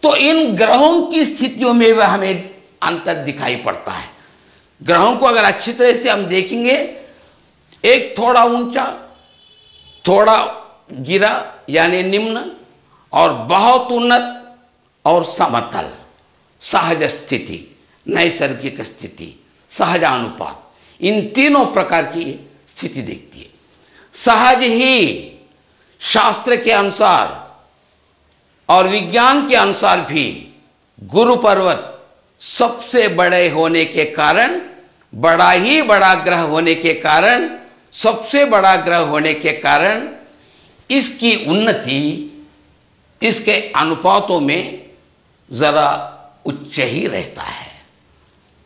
तो इन ग्रहों की स्थितियों में वह हमें अंतर दिखाई पड़ता है। ग्रहों को अगर अच्छी तरह से हम देखेंगे, एक थोड़ा ऊंचा, थोड़ा गिरा यानी निम्न, और बहुत उन्नत और समतल, सहज स्थिति, नैसर्गिक स्थिति, सहजानुपात, इन तीनों प्रकार की स्थिति देखती है। सहज ही शास्त्र के अनुसार और विज्ञान के अनुसार भी गुरु पर्वत सबसे बड़े होने के कारण, बड़ा ही बड़ा ग्रह होने के कारण, सबसे बड़ा ग्रह होने के कारण इसकी उन्नति इसके अनुपातों में जरा उच्च ही रहता है।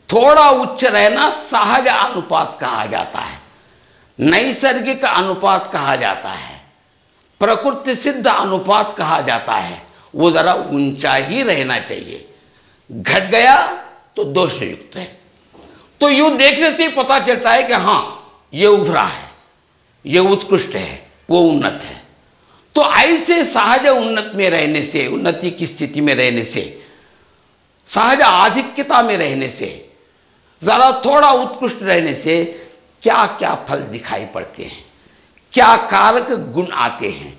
थोड़ा उच्च रहना सहज अनुपात कहा जाता है, नैसर्गिक अनुपात कहा जाता है, प्रकृति सिद्ध अनुपात कहा जाता है। वो जरा ऊंचा ही रहना चाहिए। घट गया तो दोष युक्त है। तो यूं देखने से पता चलता है कि हाँ, ये उभरा है, ये उत्कृष्ट है, वो उन्नत है। तो ऐसे सहज उन्नत में रहने से, उन्नति की स्थिति में रहने से, सहज आधिक्यता में रहने से, जरा थोड़ा उत्कृष्ट रहने से क्या क्या फल दिखाई पड़ते हैं, क्या कारक गुण आते हैं,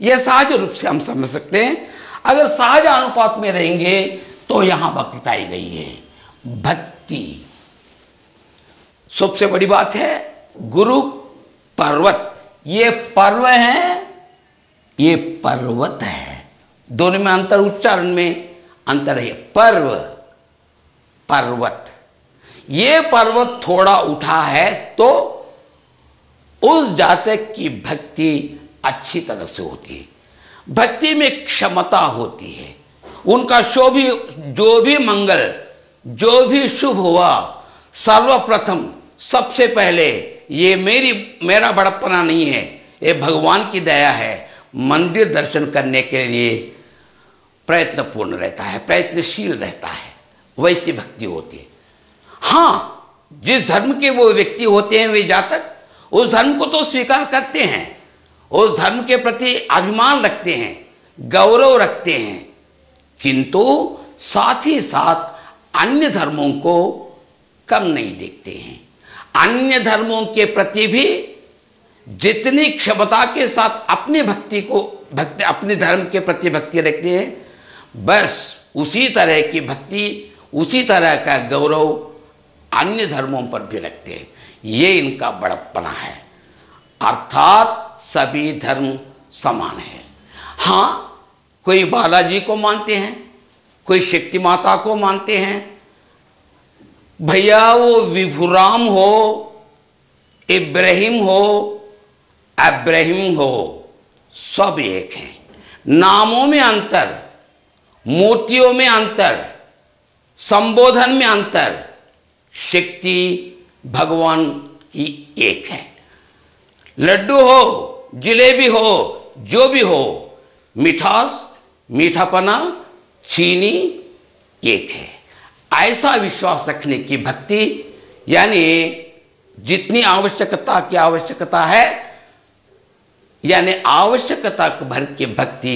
यह सहज रूप से हम समझ सकते हैं। अगर सहज अनुपात में रहेंगे तो यहां बताई गई है भक्ति। सबसे बड़ी बात है गुरु पर्वत, ये पर्व है, ये पर्वत है। दोनों में अंतर, उच्चारण में अंतर है। पर्व, पर्वत, ये पर्वत थोड़ा उठा है तो उस जातक की भक्ति अच्छी तरह से होती है। भक्ति में क्षमता होती है। उनका जो भी मंगल, जो भी शुभ हुआ, सर्वप्रथम सबसे पहले ये मेरा बड़प्पना नहीं है, ये भगवान की दया है। मंदिर दर्शन करने के लिए प्रयत्नपूर्ण रहता है, प्रयत्नशील रहता है, वैसी भक्ति होती है। हाँ, जिस धर्म के वो व्यक्ति होते हैं, वे जातक उस धर्म को तो स्वीकार करते हैं, उस धर्म के प्रति अभिमान रखते हैं, गौरव रखते हैं, किंतु साथ ही साथ अन्य धर्मों को कम नहीं देखते हैं। अन्य धर्मों के प्रति भी जितनी क्षमता के साथ अपनी अपने धर्म के प्रति भक्ति रखते हैं, बस उसी तरह की भक्ति, उसी तरह का गौरव अन्य धर्मों पर भी रखते हैं। ये इनका बड़प्पना है। अर्थात सभी धर्म समान है। हाँ, कोई बालाजी को मानते हैं, कोई शक्ति माता को मानते हैं। भैया वो विभुराम हो, इब्राहिम हो, अब्राहिम हो, सब एक हैं। नामों में अंतर, मूर्तियों में अंतर, संबोधन में अंतर, शक्ति भगवान की एक है। लड्डू हो, जिलेबी हो, जो भी हो, मिठास, मीठापना, चीनी एक है। ऐसा विश्वास रखने की भक्ति, यानी जितनी आवश्यकता की आवश्यकता है, यानी आवश्यकता भर की भक्ति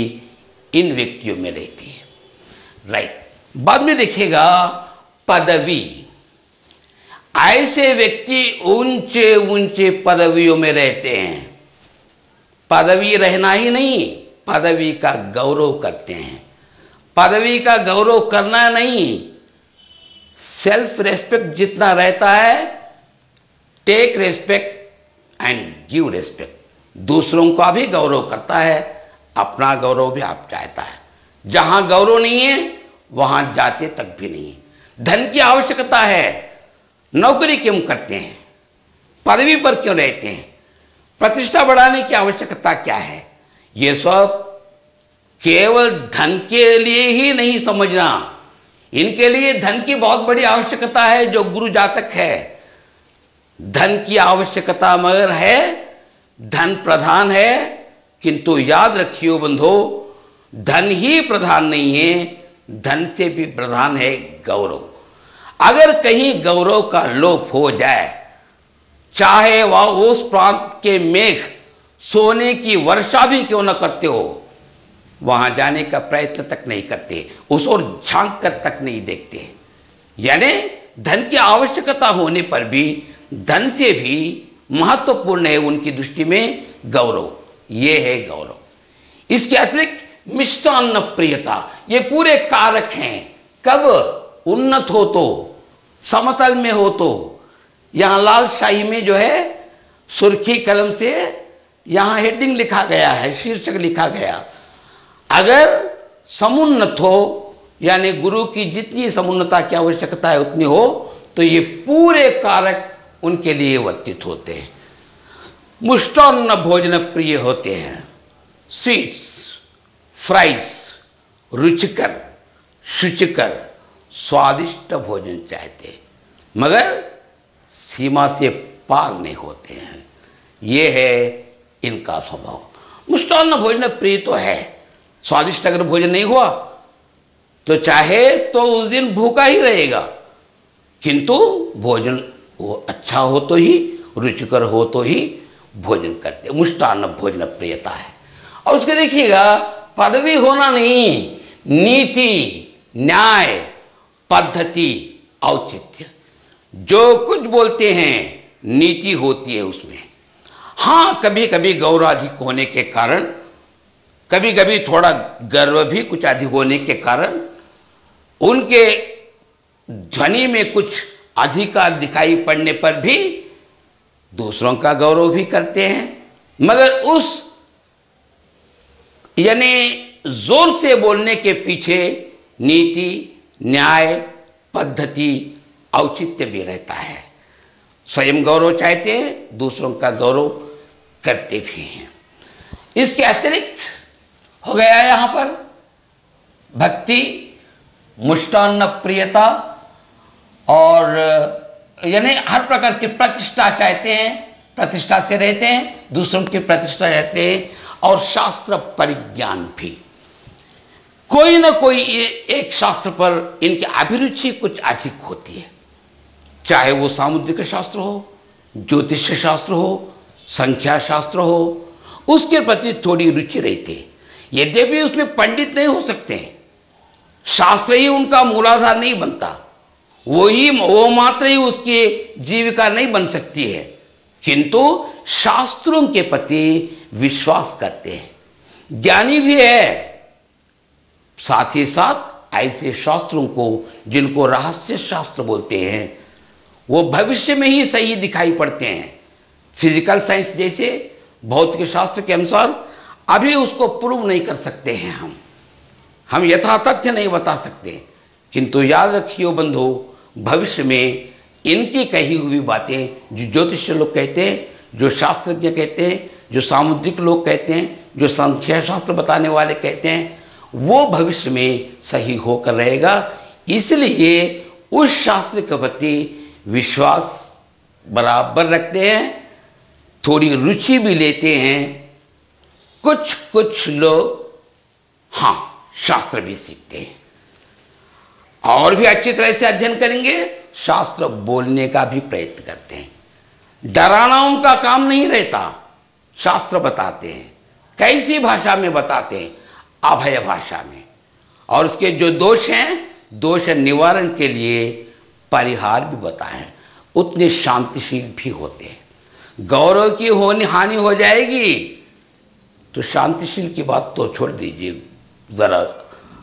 इन व्यक्तियों में रहती है। राइट। बाद में देखिएगा पदवी। ऐसे व्यक्ति ऊंचे ऊंचे पदवियों में रहते हैं। पदवी रहना ही नहीं, पदवी का गौरव करते हैं। पदवी का गौरव करना नहीं, सेल्फ रेस्पेक्ट जितना रहता है, take respect and give respect. दूसरों का भी गौरव करता है, अपना गौरव भी आप चाहता है। जहां गौरव नहीं है वहां जाते तक भी नहीं है। धन की आवश्यकता है, नौकरी क्यों करते हैं, पदवी पर क्यों रहते हैं, प्रतिष्ठा बढ़ाने की आवश्यकता क्या है, ये सब केवल धन के लिए ही नहीं समझना। इनके लिए धन की बहुत बड़ी आवश्यकता है। जो गुरु जातक है, धन की आवश्यकता मगर है, धन प्रधान है, किंतु याद रखियो बंधो, धन ही प्रधान नहीं है, धन से भी प्रधान है गौरव। अगर कहीं गौरव का लोप हो जाए, चाहे वह उस प्रांत के मेघ सोने की वर्षा भी क्यों न करते हो, वहां जाने का प्रयत्न तक नहीं करते, उस ओर झांक कर तक नहीं देखते। यानी धन की आवश्यकता होने पर भी धन से भी महत्वपूर्ण है उनकी दृष्टि में गौरव। ये है गौरव। इसके अतिरिक्त मिष्टान्न प्रियता, ये पूरे कारक हैं। कब उन्नत हो तो, समतल में हो तो, यहां लाल शाही में जो है सुर्खी कलम से यहां हेडिंग लिखा गया है, शीर्षक लिखा गया। अगर समुन्नत हो, यानी गुरु की जितनी समुन्नता की आवश्यकता है उतनी हो, तो ये पूरे कारक उनके लिए वर्तित होते हैं। मुष्टान्न भोजन प्रिय होते हैं। स्वीट्स, फ्राइज, रुचिकर, शुचिकर, स्वादिष्ट भोजन चाहते हैं, मगर सीमा से पार नहीं होते हैं। ये है इनका स्वभाव। मुष्टान्न भोजन प्रिय तो है, स्वादिष्ट अगर भोजन नहीं हुआ तो चाहे तो उस दिन भूखा ही रहेगा, किंतु भोजन वो अच्छा हो तो ही, रुचिकर हो तो ही भोजन करते। मुष्टान्न भोजन प्रियता है। और उसके देखिएगा, पदवी होना नहीं, नीति, न्याय, पद्धति, औचित्य, जो कुछ बोलते हैं नीति होती है उसमें। हाँ, कभी कभी गौरवाधिक होने के कारण, कभी कभी थोड़ा गर्व भी कुछ अधिक होने के कारण उनके ध्वनि में कुछ अधिकार दिखाई पड़ने पर भी दूसरों का गौरव भी करते हैं, मगर उस यानी जोर से बोलने के पीछे नीति, न्याय, पद्धति, औचित्य भी रहता है। स्वयं गौरव चाहते हैं, दूसरों का गौरव करते भी हैं। इसके अतिरिक्त हो गया यहां पर भक्ति, मुष्टान्न प्रियता, और यानी हर प्रकार की प्रतिष्ठा चाहते हैं, प्रतिष्ठा से रहते हैं, दूसरों की प्रतिष्ठा रहते हैं, और शास्त्र परिज्ञान भी। कोई ना कोई एक शास्त्र पर इनकी अभिरुचि कुछ अधिक होती है, चाहे वो सामुद्रिक शास्त्र हो, ज्योतिष शास्त्र हो, संख्या शास्त्र हो, उसके प्रति थोड़ी रुचि रहती है। यद्यपि उसमें पंडित नहीं हो सकते, शास्त्र ही उनका मूलाधार नहीं बनता, वो मात्र ही उसकी जीविका नहीं बन सकती है, किंतु शास्त्रों के प्रति विश्वास करते हैं। ज्ञानी भी है, साथ ही साथ ऐसे शास्त्रों को जिनको रहस्य शास्त्र बोलते हैं, वो भविष्य में ही सही दिखाई पड़ते हैं। फिजिकल साइंस जैसे भौतिक शास्त्र के अनुसार अभी उसको प्रूव नहीं कर सकते हैं, हम यथातथ्य नहीं बता सकते, किंतु याद रखिए बंधु, भविष्य में इनकी कही हुई बातें जो ज्योतिष लोग कहते हैं, जो शास्त्रज्ञ कहते हैं, जो सामुद्रिक लोग कहते हैं, जो संख्या शास्त्र बताने वाले कहते हैं, वो भविष्य में सही होकर रहेगा। इसलिए उस शास्त्र के प्रति विश्वास बराबर रखते हैं, थोड़ी रुचि भी लेते हैं। कुछ लोग हाँ शास्त्र भी सीखते हैं और भी अच्छी तरह से अध्ययन करेंगे, शास्त्र बोलने का भी प्रयत्न करते हैं। डराना उनका काम नहीं रहता, शास्त्र बताते हैं। कैसी भाषा में बताते हैं? अभय भाषा में। और उसके जो दोष हैं, दोष निवारण के लिए परिहार भी बताएं। उतने शांतिशील भी होते हैं। गौरव की हानि हो जाएगी तो शांतिशील की बात तो छोड़ दीजिए, जरा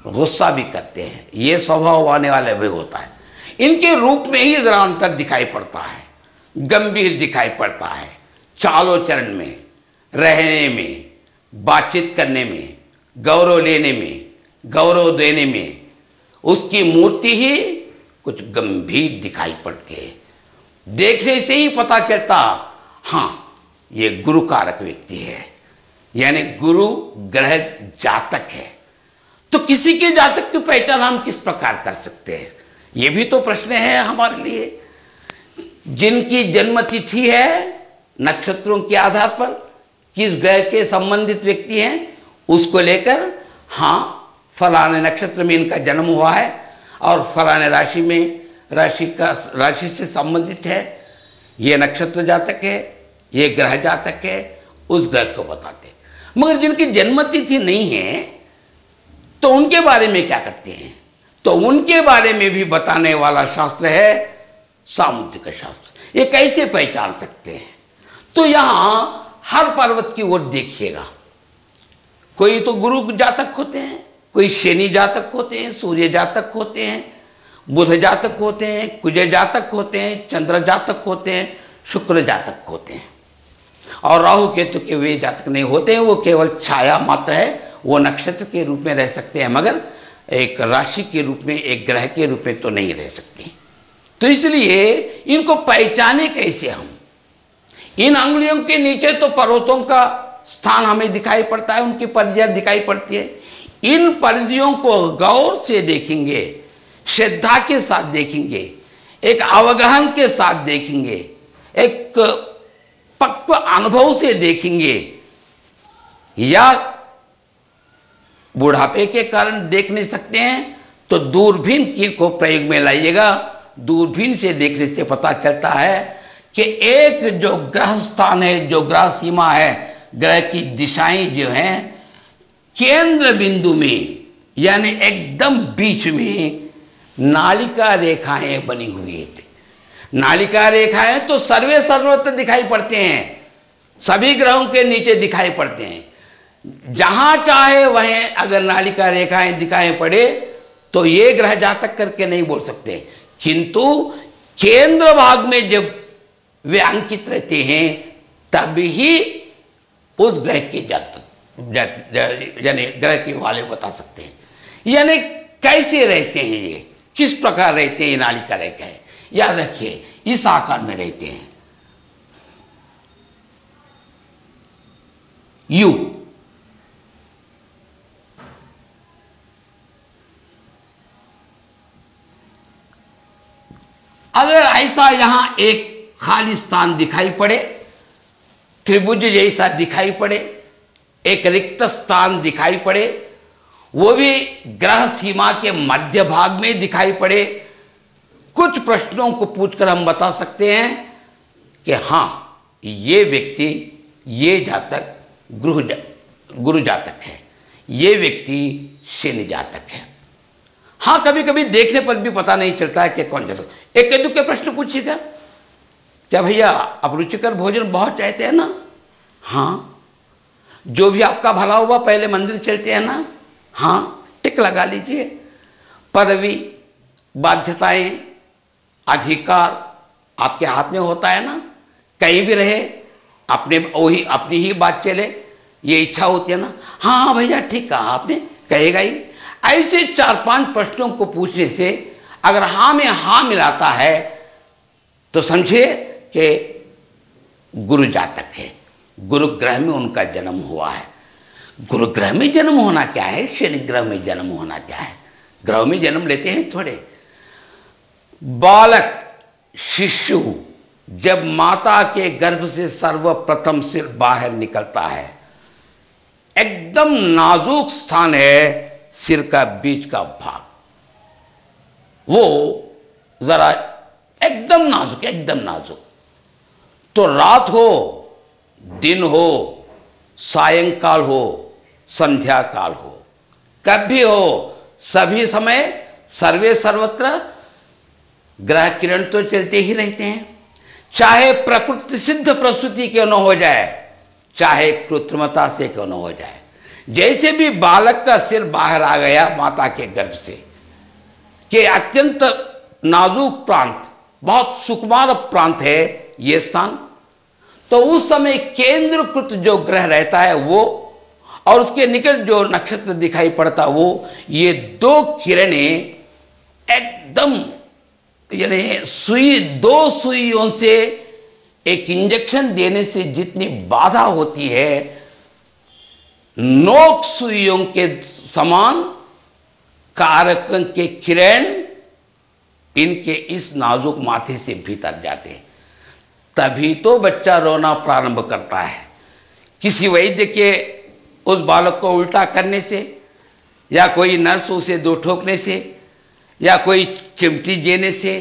गुस्सा भी करते हैं। ये स्वभाव आने वाले भी होता है। इनके रूप में ही जरा अंतर दिखाई पड़ता है, गंभीर दिखाई पड़ता है, चालो चरण में, रहने में, बातचीत करने में, गौरव लेने में, गौरव देने में, उसकी मूर्ति ही कुछ गंभीर दिखाई पड़ती है। देखने से ही पता चलता हाँ ये गुरु कारक व्यक्ति है, यानी गुरु ग्रह जातक है। तो किसी के जातक की पहचान हम किस प्रकार कर सकते हैं? ये भी तो प्रश्न है हमारे लिए। जिनकी जन्म तिथि है, नक्षत्रों के आधार पर किस ग्रह के संबंधित व्यक्ति हैं, उसको लेकर हाँ फलाने नक्षत्र में इनका जन्म हुआ है और फलाने राशि में राशि से संबंधित है, ये नक्षत्र जातक है, ये ग्रह जातक है, उस ग्रह को बताते। मगर जिनकी जन्म तिथि नहीं है, तो उनके बारे में क्या करते हैं? तो उनके बारे में भी बताने वाला शास्त्र है सामुद्रिक शास्त्र। ये कैसे पहचान सकते हैं? तो यहां हर पर्वत की ओर देखिएगा। कोई तो गुरु जातक होते हैं, कोई शनि जातक होते हैं, सूर्य जातक होते हैं, बुध जातक होते हैं, कुज जातक होते हैं, चंद्र जातक होते हैं, शुक्र जातक होते हैं। और राहु केतु के वे जातक नहीं होते हैं, वो केवल छाया मात्र है। वो नक्षत्र के रूप में रह सकते हैं मगर एक राशि के रूप में, एक ग्रह के रूप में तो नहीं रह सकते। तो इसलिए इनको पहचाने कैसे हम? इन अंगुलियों के नीचे तो पर्वतों का स्थान हमें दिखाई पड़ता है, उनकी परिधियां दिखाई पड़ती है। इन परिधियों को गौर से देखेंगे, श्रद्धा के साथ देखेंगे, एक अवगहन के साथ देखेंगे, एक पक्व अनुभव से देखेंगे, या बुढ़ापे के कारण देख नहीं सकते हैं तो दूरबीन की को प्रयोग में लाइएगा। दूरबीन से देखने से पता चलता है कि एक जो ग्रह स्थान है, जो ग्रह सीमा है, ग्रह की दिशाएं जो हैं, केंद्र बिंदु में यानी एकदम बीच में नालिका रेखाएं बनी हुई है। नालिका रेखाएं तो सर्वत्र दिखाई पड़ते हैं, सभी ग्रहों के नीचे दिखाई पड़ते हैं। जहां चाहे वहीं अगर नालिका रेखाएं दिखाई पड़े तो ये ग्रह जातक करके नहीं बोल सकते, किंतु केंद्र भाग में जब वे अंकित रहते हैं तभी उस ग्रह के जातक यानी ग्रह के वाले बता सकते हैं। यानी कैसे रहते हैं ये, किस प्रकार रहते हैं ये नालिका रेखाएं। याद रखिए इस आकार में रहते हैं, यू। अगर ऐसा यहां एक खाली स्थान दिखाई पड़े, त्रिभुज जैसा दिखाई पड़े, एक रिक्त स्थान दिखाई पड़े, वो भी ग्रह सीमा के मध्य भाग में दिखाई पड़े, कुछ प्रश्नों को पूछकर हम बता सकते हैं कि हाँ ये व्यक्ति, ये जातक गुरु जातक है, ये व्यक्ति शनि जातक है। हाँ कभी कभी देखने पर भी पता नहीं चलता है कि कौन जातक। एक कद्दू के प्रश्न पूछिएगा, क्या भैया आप रुचिकर भोजन बहुत चाहते हैं ना? हाँ। जो भी आपका भला हुआ पहले मंदिर चलते हैं ना? हाँ, टिक लगा लीजिए। पदवी, बाध्यताएं, अधिकार आपके हाथ में होता है ना? कहीं भी रहे अपनी ही बात चले, ये इच्छा होती है ना? हाँ भैया ठीक कहा आपने, कहेगा ही। ऐसे 4-5 प्रश्नों को पूछने से अगर हाँ में हाँ मिलाता है तो समझिए कि गुरु जातक है, गुरु ग्रह में उनका जन्म हुआ है। गुरु ग्रह में जन्म होना क्या है, शनि ग्रह में जन्म होना क्या है? ग्रह में जन्म लेते हैं थोड़े। बालक शिशु जब माता के गर्भ से सर्वप्रथम सिर बाहर निकलता है, एकदम नाजुक स्थान है सिर का बीच का भाग, वो जरा एकदम नाजुक, एकदम नाजुक। तो रात हो, दिन हो, सायंकाल हो, संध्या काल हो, कभी हो, सभी समय सर्वे सर्वत्र ग्रह किरण तो चलते ही रहते हैं। चाहे प्रकृति सिद्ध प्रसूति क्यों न हो जाए, चाहे कृत्रिमता से क्यों न हो जाए। जैसे भी बालक का सिर बाहर आ गया माता के गर्भ से, कि अत्यंत नाजुक प्रांत, बहुत सुकुमार प्रांत है ये स्थान, तो उस समय केंद्रकृत जो ग्रह रहता है वो, और उसके निकट जो नक्षत्र दिखाई पड़ता वो, ये 2 किरणें एकदम यानी दो सुइयों से एक इंजेक्शन देने से जितनी बाधा होती है, नोक सुइयों के समान कारक के किरण इनके इस नाजुक माथे से भीतर जाते हैं। तभी तो बच्चा रोना प्रारंभ करता है। किसी वैद्य के उस बालक को उल्टा करने से, या कोई नर्स उसे 2 ठोकने से, या कोई चिमटी देने से,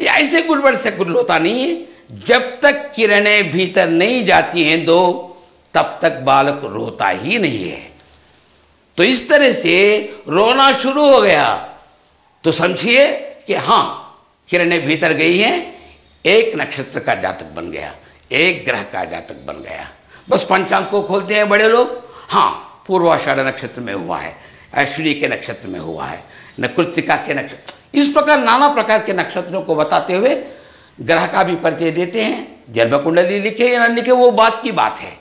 या ऐसे गुड़बड़ से कुछ होता नहीं है। जब तक किरणें भीतर नहीं जाती हैं 2, तब तक बालक रोता ही नहीं है। तो इस तरह से रोना शुरू हो गया तो समझिए कि हाँ, किरणें भीतर गई हैं, एक नक्षत्र का जातक बन गया, एक ग्रह का जातक बन गया। बस पंचांग को खोलते हैं बड़े लोग, हाँ पूर्वाषाढ़ नक्षत्र में हुआ है, अश्विनी के नक्षत्र में हुआ है, न कृत्तिका के नक्षत्र, इस प्रकार नाना प्रकार के नक्षत्रों को बताते हुए ग्रह का भी परिचय देते हैं। जन्म कुंडली लिखे या न लिखे वो बात की बात है।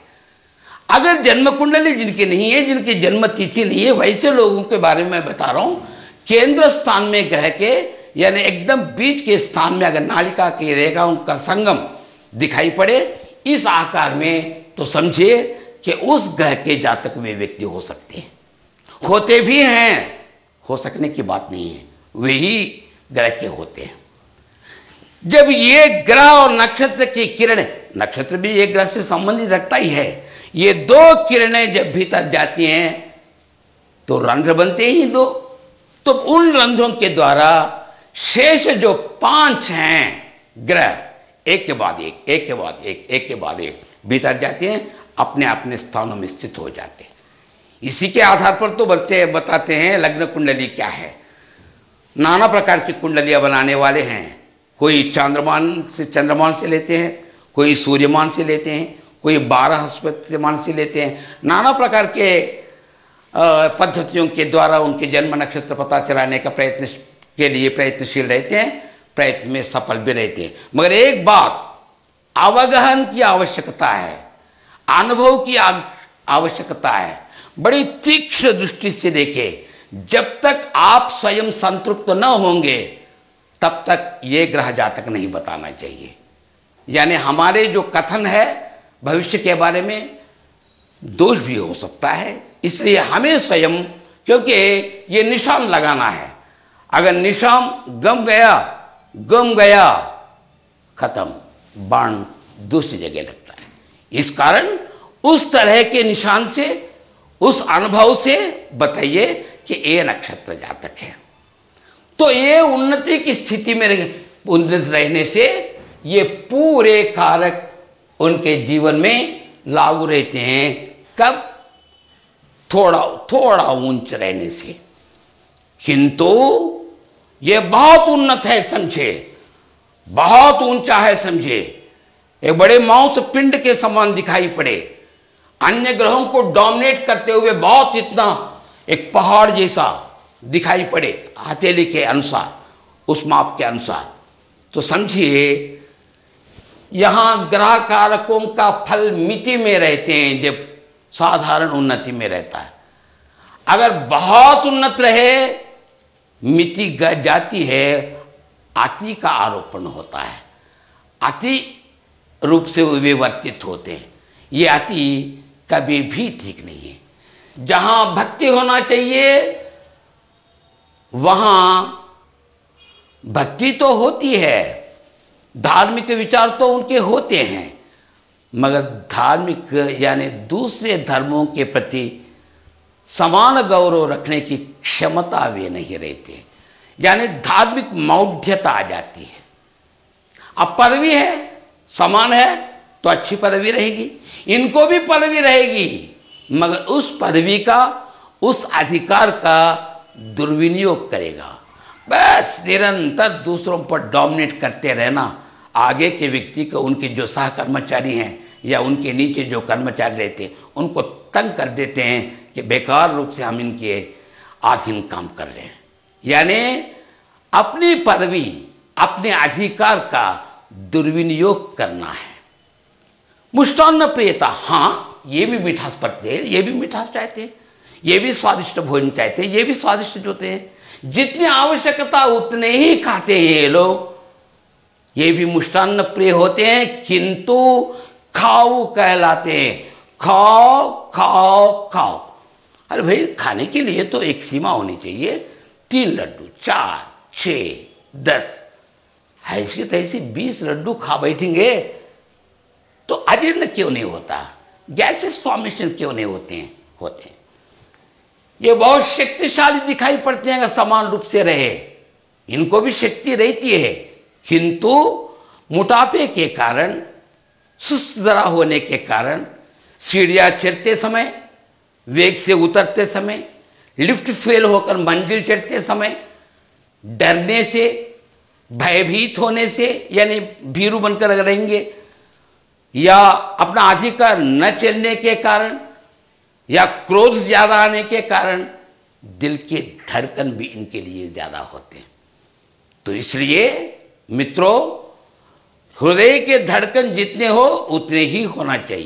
अगर जन्म कुंडली जिनकी नहीं है, जिनकी जन्म तिथि नहीं है, वैसे लोगों के बारे में बता रहा हूँ। केंद्र स्थान में ग्रह के यानी एकदम बीच के स्थान में अगर नालिका की रेखाओं का संगम दिखाई पड़े इस आकार में, तो समझिए कि उस ग्रह के जातक वे व्यक्ति हो सकते हैं, होते भी हैं, हो सकने की बात नहीं है, वे ही ग्रह के होते हैं। जब ये ग्रह और नक्षत्र की किरणें, नक्षत्र भी एक ग्रह से संबंधित रखता ही है, ये दो किरणें जब भीतर जाती हैं तो रंध्र बनते ही दो, तो उन रंध्रों के द्वारा शेष जो 5 हैं ग्रह एक के बाद एक, एक के बाद एक, एक के बाद एक भीतर जाते हैं, अपने अपने स्थानों में स्थित हो जाते हैं। इसी के आधार पर तो बताते हैं लग्न कुंडली क्या है। नाना प्रकार की कुंडलियां बनाने वाले हैं, कोई चंद्रमान से लेते हैं, कोई सूर्यमान से लेते हैं, कोई 12 मान से लेते हैं। नाना प्रकार के पद्धतियों के द्वारा उनके जन्म नक्षत्र पता चलाने का प्रयत्न के लिए प्रयत्नशील रहते हैं, प्रयत्न में सफल भी रहते हैं। मगर एक बात, अवगहन की आवश्यकता है, अनुभव की आवश्यकता है, बड़ी तीक्ष्ण दृष्टि से देखें। जब तक आप स्वयं संतृप्त न होंगे तब तक ये ग्रह जातक नहीं बताना चाहिए। यानी हमारे जो कथन है भविष्य के बारे में दोष भी हो सकता है, इसलिए हमें स्वयं, क्योंकि ये निशान लगाना है, अगर निशान गम गया खत्म, बाण दूसरी जगह लगता है। इस कारण उस तरह के निशान से, उस अनुभव से बताइए कि ये नक्षत्र जातक है, तो ये उन्नति की स्थिति में उन्नत रहने से ये पूरे कारक उनके जीवन में लागू रहते हैं। कब? थोड़ा ऊंच रहने से। किंतु ये बहुत उन्नत है समझे, बहुत ऊंचा है समझे, एक बड़े मांस पिंड के समान दिखाई पड़े, अन्य ग्रहों को डोमिनेट करते हुए बहुत इतना एक पहाड़ जैसा दिखाई पड़े हथेली के अनुसार, उस माप के अनुसार, तो समझिए यहां ग्रह कारकों का फल मिति में रहते हैं जब साधारण उन्नति में रहता है। अगर बहुत उन्नत रहे, मिति गिर जाती है, अति का आरोपण होता है, अति रूप से वे वर्तित होते हैं। ये अति कभी भी ठीक नहीं है। जहां भक्ति होना चाहिए वहां भक्ति तो होती है, धार्मिक विचार तो उनके होते हैं, मगर धार्मिक यानी दूसरे धर्मों के प्रति समान गौरव रखने की क्षमता वे नहीं रहते, यानी धार्मिक मौढ़्यता आ जाती है। अब पदवी है, समान है तो अच्छी पदवी रहेगी, इनको भी पदवी रहेगी, मगर उस पदवी का, उस अधिकार का दुर्विनियोग करेगा। बस निरंतर दूसरों पर डोमिनेट करते रहना, आगे के व्यक्ति को, उनके जो सहकर्मचारी हैं या उनके नीचे जो कर्मचारी रहते हैं उनको तंग कर देते हैं कि बेकार रूप से हम इनके अधीन काम कर रहे हैं। यानी अपनी पदवी, अपने अधिकार का दुर्विनियोग करना है। मुष्टान्न प्रियता, हाँ ये भी मिठास पड़ते हैं, ये भी मिठास चाहते हैं, ये भी स्वादिष्ट भोजन चाहते हैं, ये भी स्वादिष्ट होते हैं। जितनी आवश्यकता उतने ही खाते हैं ये लोग, ये भी मुष्टान्न प्रिय होते हैं, किंतु खाओ कहलाते हैं। खाओ खाओ खाओ, अरे भाई खाने के लिए तो एक सीमा होनी चाहिए। 3 लड्डू, 4, 6, 10, ऐसी तैसी 20 लड्डू खा बैठेंगे तो अजीर्ण क्यों नहीं होता, गैसेस फॉर्मेशन क्यों नहीं होते हैं। ये बहुत शक्तिशाली दिखाई पड़ते हैं अगर समान रूप से रहे, इनको भी शक्ति रहती है, किंतु मोटापे के कारण, सुस्त जरा होने के कारण, सीढ़ियां चढ़ते समय, वेग से उतरते समय, लिफ्ट फेल होकर मंजिल चढ़ते समय डरने से, भयभीत होने से, यानी भीरू बनकर रहेंगे, या अपना अधिकार न चलने के कारण, या क्रोध ज्यादा आने के कारण दिल के धड़कन भी इनके लिए ज्यादा होते हैं। तो इसलिए मित्रों, हृदय के धड़कन जितने हो उतने ही होना चाहिए।